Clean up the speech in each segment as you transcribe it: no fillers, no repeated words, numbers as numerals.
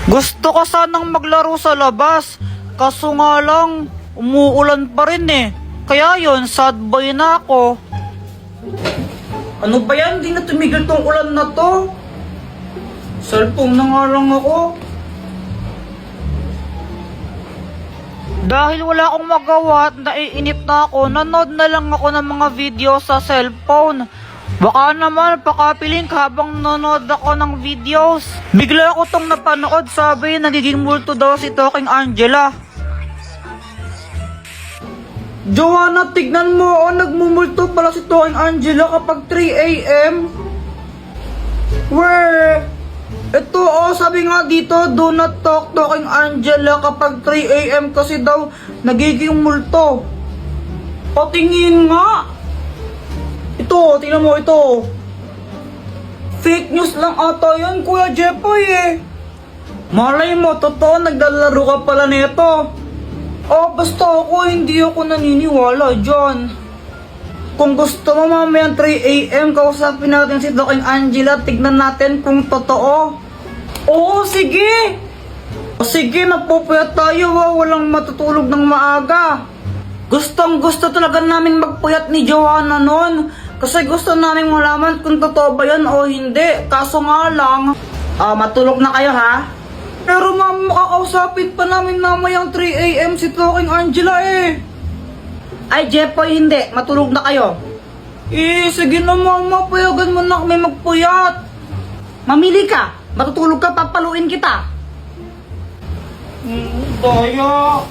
Gusto ko sanang maglaro sa labas, kaso nga lang, umuulan pa rin eh. Kaya yun, sad boy na ako. Ano ba yan? Di na tumigil tong ulan na to. Cellphone na nga lang ako. Dahil wala akong magawa at naiinip na ako, nanood na lang ako ng mga video sa cellphone. Baka naman pakapiling habang nanonood ako ng videos. Bigla ako tong napanood, sabi nagiging multo daw si Talking Angela. Joanna, tignan mo, nagmumulto pala si Talking Angela kapag 3 AM. Where? Ito sabi nga dito, do not talk Talking Angela kapag 3 AM kasi daw nagiging multo. Patingin nga. Ito, tingnan mo ito. Fake news lang ata yan, Kuya Jepoy eh. Malay mo, totoo, naglalaro ka pala nito. Basta ako, hindi ako naniniwala dyan. Kung gusto mo mamayang 3 AM, kausapin natin si Talking Angela, tignan natin kung totoo. Oo, sige. Sige, magpupuyat tayo, walang matutulog ng maaga. Gustong gusto talaga namin magpuyat ni Joanna nun. Kasi gusto namin malaman kung totoo ba yan o hindi. Kaso nga lang, matulog na kayo ha? Pero ma'am, makakausapin pa namin namayang 3 AM si Talking Angela eh. Ay Jepoy, hindi. Matulog na kayo. Sige na mama, payagan mo na kami magpuyat. Mamili ka. Matutulog ka, papaluin kita. Daya.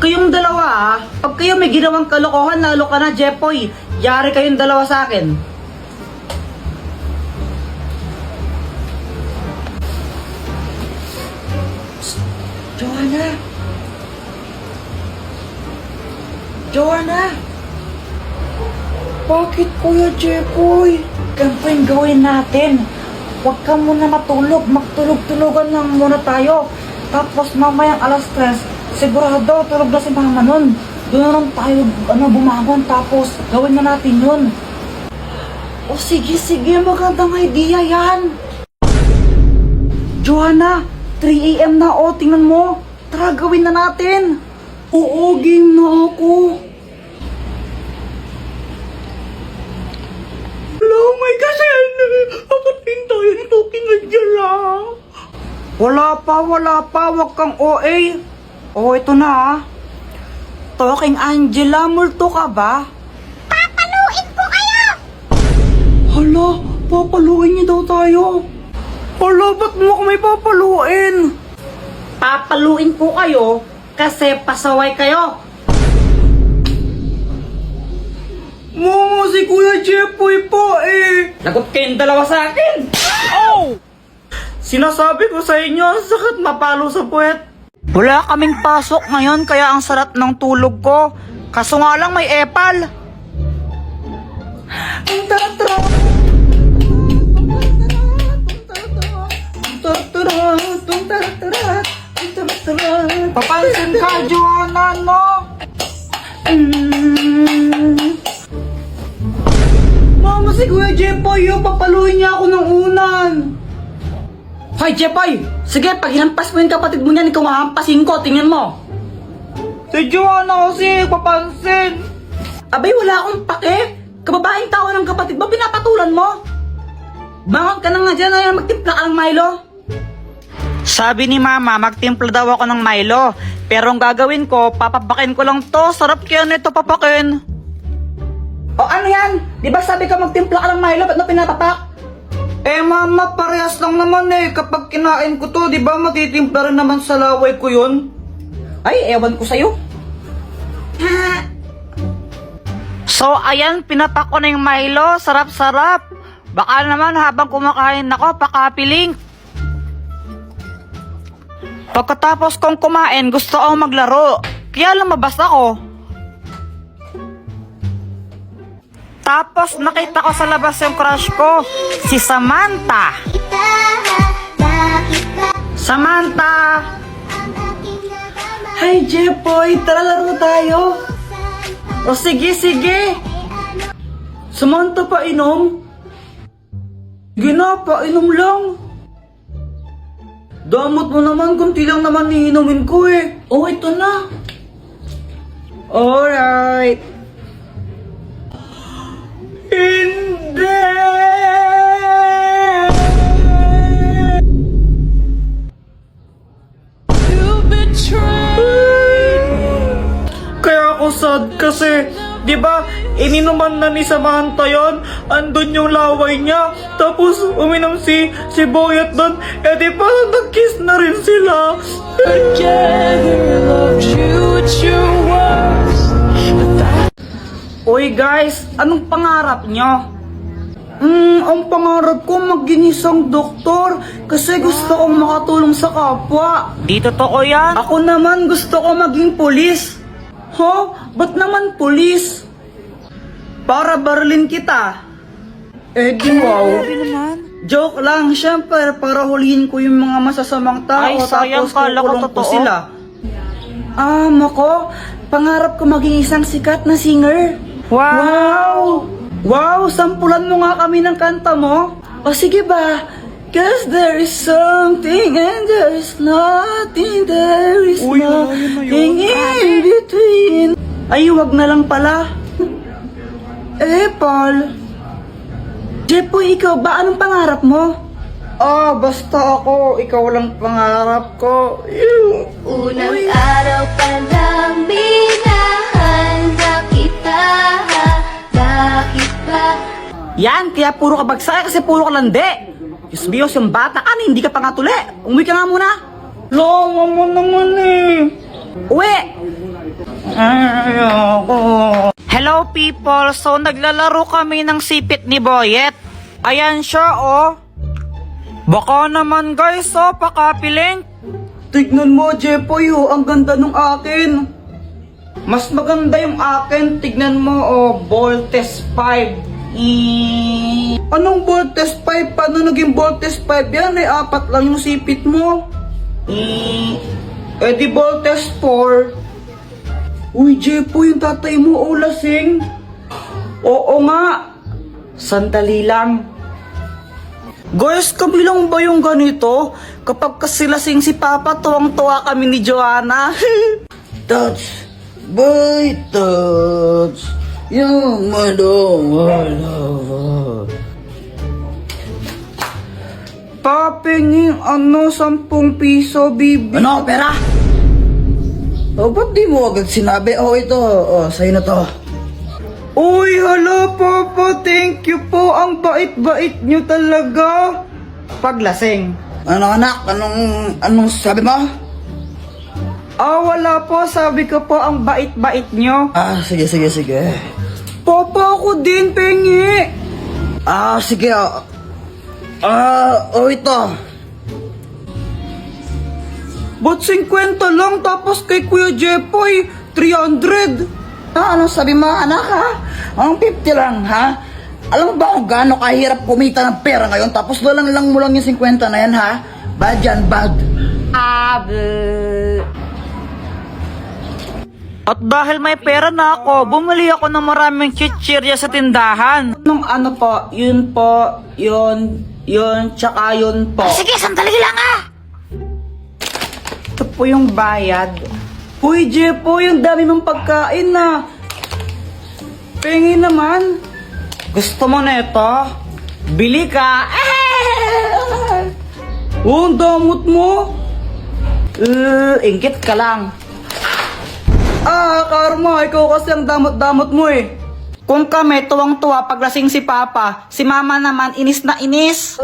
Kayong dalawa pag kayo may ginawang kalokohan, lalo ka na Jepoy. Yari kayong dalawa sa akin. Joanna! Joanna! Bakit Kuya Jepoy? Ganito yung gawin natin. Huwag ka muna matulog. Magtulog-tulogan lang muna tayo. Tapos mamayang alas 3, sigurado tulog na si mama nun. Doon na lang tayo bumangon, tapos gawin na natin yun. Sige, magandang idea yan. Joanna, 3 AM na tingnan mo. Tara, gawin na natin. Oo, game na ako. Hello, my kasal. Akatin tayo ni Talking Angela. Wala pa, wag kang OA. Ito na Talking Angela, multo ka ba? Papaluin ko kayo! Hala, papaluin niyo daw tayo. Hala, ba't mo kami papaluin? Papaluin ko kayo kasi pasaway kayo. Mama, si Kuya Jepoy po eh. Lagot kayong dalawa sa akin. Oh! Sinasabi ko sa inyo, ang sakit mapalo sa puwet. Wala kaming pasok ngayon kaya ang sarap ng tulog ko. Kaso nga lang may epal. Papansin ka, Joanna, no? Mama, si Kuya Jepoy, papaluin niya ako ng unan. Hoy, Jepoy! Sige, pag hinampas mo yung kapatid mo niyan, ikaw mahampasin ko, tingnan mo. Si Joanna kasi, papansin. Abay, wala akong pake. Kababaeng tao ng kapatid mo, pinapatulan mo. Bangon ka na nga dyan, ay magtimpla ka ng Milo. Sabi ni Mama, magtimpla daw ako ng Milo. Pero ang gagawin ko, papapakin ko lang to. Sarap kaya nito papakin. Ano yan? Di ba sabi ka magtimpla ka ng Milo, ba't na pinapapak? Mama, parehas lang naman eh. Kapag kinain ko to, di ba matitimpla rin naman sa laway ko yun? Ay, ewan ko sa'yo. So, ayan, pinapak ko na yung Milo. Sarap-sarap. Baka naman habang kumakain ako, pakapiling. Pagkatapos kong kumain, gusto akong maglaro. Kaya lumabas ako. Tapos nakita ko sa labas yung crush ko, si Samantha. Samantha! Hi Jepoy, tara laro tayo. Sige. Samantha, painom? Sige na, painom lang. Damot mo naman, kunti lang naman iinumin ko eh. Oh, ito na. Alright. Hindi! Kaya ako sad kasi, di ba, ininuman na ni Samantha yun, andun yung laway niya, tapos uminom si Boyet doon, eh di ba nag-kiss na rin sila. Uy guys, anong pangarap nyo? Ang pangarap ko maging isang doktor kasi gusto kong makatulong sa kapwa. Di totoo yan. Ako naman gusto ko maging pulis. Ba't naman pulis? Para barilin kita. Eh di wow. Joke lang, syempre para hulihin ko yung mga masasamang tao. Ay, sayang, tapos kala ko kukulong ko totoo. sila. Ako, pangarap ko maging isang sikat na singer. Wow! Wow, sampulan mo nga kami ng kanta mo. O sige ba? Cause there is something and there is nothing, there is Uy, yun na yun. nothing in between. Ay, wag na lang pala. Paul. Jepoy, ikaw ba? Anong pangarap mo? Basta ako. Ikaw lang pangarap ko. Unang araw pa lang minahanda kita. Bakit ba? Yan, kaya puro ka bagsak kasi puro ka lande. Diyos Diyos, yung bata ka na, hindi ka pa nga tuli. Umuwi ka nga muna. Lama mo naman eh. Uwi! Ayoko. Hello people, so naglalaro kami ng sipit ni Boyet. Ayan siya oh. Baka naman guys oh, pakapiling. Tignan mo, Jepoy, ang ganda nung akin. Mas maganda yung akin, tignan mo, Voltes 5. Anong Voltes 5? Paano naging Voltes 5 yan? 4 lang yung sipit mo. Di Voltes 4. Uy, Jepoy, yung tatay mo, lasing. Oo nga. Sandali lang. Guys, kami lang ba yung ganito? Kapag kasi lasing si Papa, tuwang-tuwa kami ni Joanna. Touch, boy, touch, yung lover. Papingin, 10 piso, bibi. Ano, pera? Ba't di mo agad sinabi? Ito. Sa'yo na to. Uy, hala, Papa, thank you po. Ang bait-bait nyo talaga. Paglasing. Ano, anak? Anong sabi mo? Wala po. Sabi ko po, ang bait-bait nyo. Sige. Papa, ako din, pengi. Sige. Ito. Ba't 50 lang? Tapos kay Kuya Jepoy, 300. Anong sabi mo, anak, ha? Ang 50 lang, ha? Alam mo ba kung gaano kahirap kumita ng pera ngayon? Tapos lang mo lang yung 50 na yan, ha? Bad yan, bad. At dahil may pera na ako, bumili ako ng maraming chichirya sa tindahan. Nung ano po, yun po, yun, tsaka yun po. Sige, sandali lang ah! Ito po yung bayad. Uy, Jepoy, yung dami mong pagkain na. Pengi naman. Gusto mo na ito? Bili ka. Ang damot mo. Inggit ka lang. Karma, ikaw kasi ang damot-damot mo eh. Kung kami tuwang-tuwa paglasing si Papa, si Mama naman inis na inis.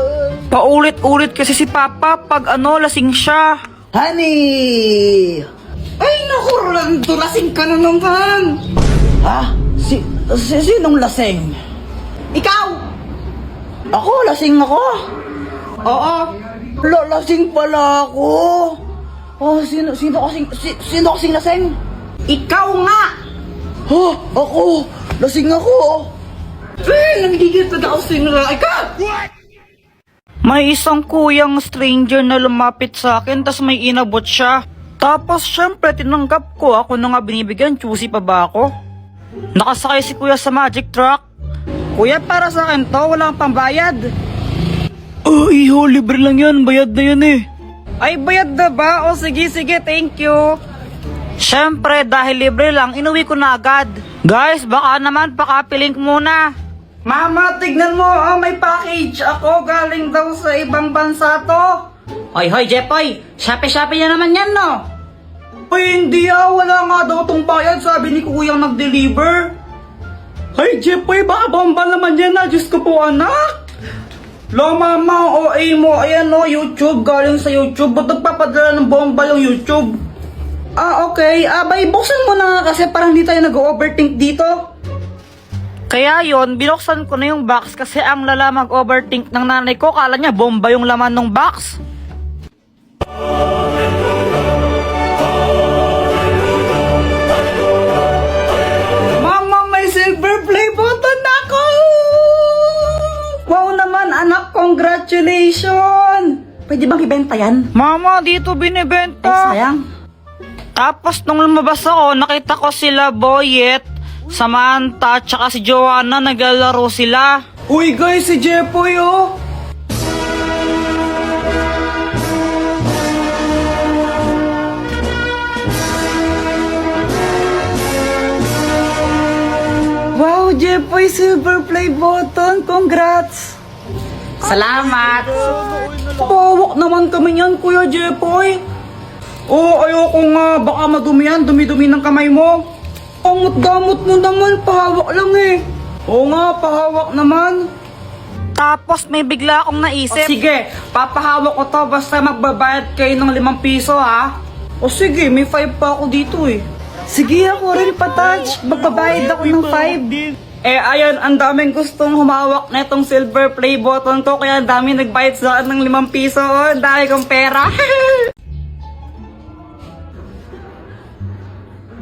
Paulit-ulit kasi si Papa pag lasing siya. Honey! Ay, naku, Rolando, lasing ka na naman. Ha? Sinong lasing? Ikaw! Ako, lasing ako. Oo. Lasing pala ako. Sino kasing lasing? Ikaw nga! Ako! Lasing ako! Nagigil pa ako sa inyo. Ikaw! May isang kuyang stranger na lumapit sa akin tas may inabot siya. Tapos syempre tinanggap ko, ako na nga binibigyan, choosy pa ba ako? Nakasakay si kuya sa magic truck. Kuya, para sa akin to, walang pambayad. Iho, libre lang yan, bayad na yan eh. Ay, bayad na ba? O sige, thank you. Siyempre, dahil libre lang, inuwi ko na agad. Guys, baka naman pakapiling muna. Mama, tignan mo, may package ako. Galing daw sa ibang bansa to. Hoy, Jepoy, Shopee na naman yan, no? Ay, hindi wala nga daw tong bayad. Sabi ni kuyang nag-deliver. Ay, Jepoy, baka bomba naman yan na. Diyos ko po, anak. Lo, mama, OA mo. Ayan, no, YouTube. Galing sa YouTube. Ba't nagpapadala ng bomba yung YouTube? Okay. Bay, buksan mo na nga kasi parang hindi tayo nag-overthink dito. Kaya yon, binuksan ko na yung box kasi ang lala mag-overthink ng nanay ko. Kala niya bomba yung laman ng box. Mama, may silver play button ako! Wow naman, anak, congratulations! Pwede bang ibenta yan? Mama, dito binibenta. Sayang. Tapos nung lumabas ako, nakita ko sila Boyet, Samantha, tsaka si Joanna, naglalaro sila. Uy, guys, si Jepoy, oh! Wow, Jepoy, silver play button! Congrats! Salamat! Pawak naman kami niyan, Kuya Jepoy. Ayoko nga. Baka madumi yan. Dumi-dumi ng kamay mo. Gamot mo naman. Pahawak lang eh. Oo nga, pahawak naman. Tapos may bigla akong naisip. Sige, papahawak ko to basta magbabayad kayo ng 5 piso ha. Sige, may 5 pa ako dito eh. Sige, ako rin patouch. Magbabayad ako ng 5. Ayan, ang daming gustong humawak na itong silver play button ko. Kaya ang dami nagbayad sa akin ng 5 piso. Ang dami kong pera.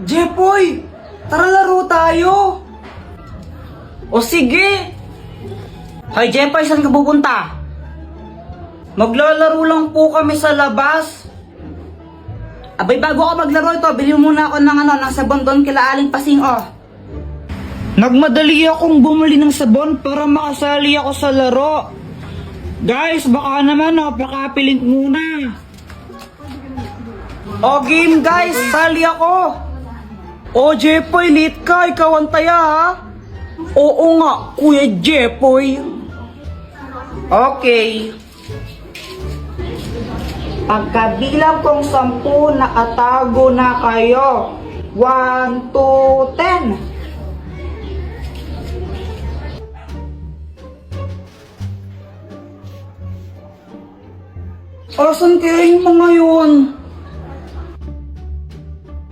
Jepoy, tara laro tayo. Sige. Hoy, Jepoy, saan ka pupunta? Maglalaro lang po kami sa labas. Abay, bago ako maglaro ito, bili muna ako ng sabon doon kila Aling Pasing, Nagmadali akong bumili ng sabon para makasali ako sa laro. Guys, baka naman, pakapiling muna. Game guys, sali ako. Jepoy, late ka. Ikaw ang taya, ha? Oo nga, Kuya Jepoy. Okay. Pagkabilang kong 10, nakatago na kayo. 1, 2, 10. Asan kaya yung mga yun?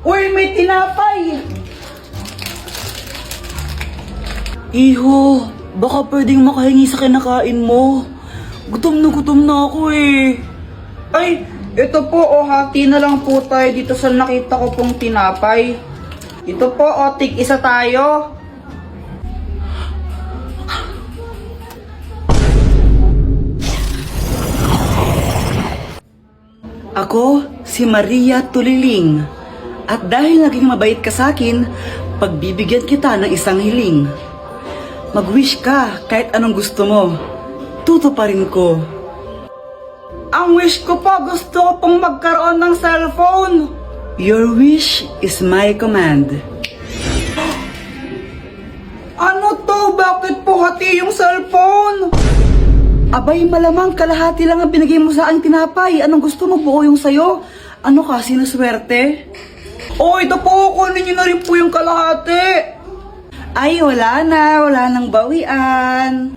Uy, may tinapay! Iho, baka pwedeng makahingi sa kinakain mo. Gutom na ako eh. Ay, ito po hati na lang po tayo dito sa nakita ko pong tinapay. Ito po tig isa tayo. Ako, si Maria Tuliling. At dahil naging mabait ka sa akin, pagbibigyan kita ng isang hiling. Mag-wish ka kahit anong gusto mo. Tutuparin ko. Ang wish ko po, gusto ko pong magkaroon ng cellphone. Your wish is my command. Ano to? Bakit po hati yung cellphone? Abay, malamang kalahati lang ang binigay mo sa aking tinapay. Anong gusto mo? Buo yung sayo. Ano ka? Sinuswerte? Ito po. Kunin niyo na rin po yung kalahati. Ay, wala na. Wala nang bawian.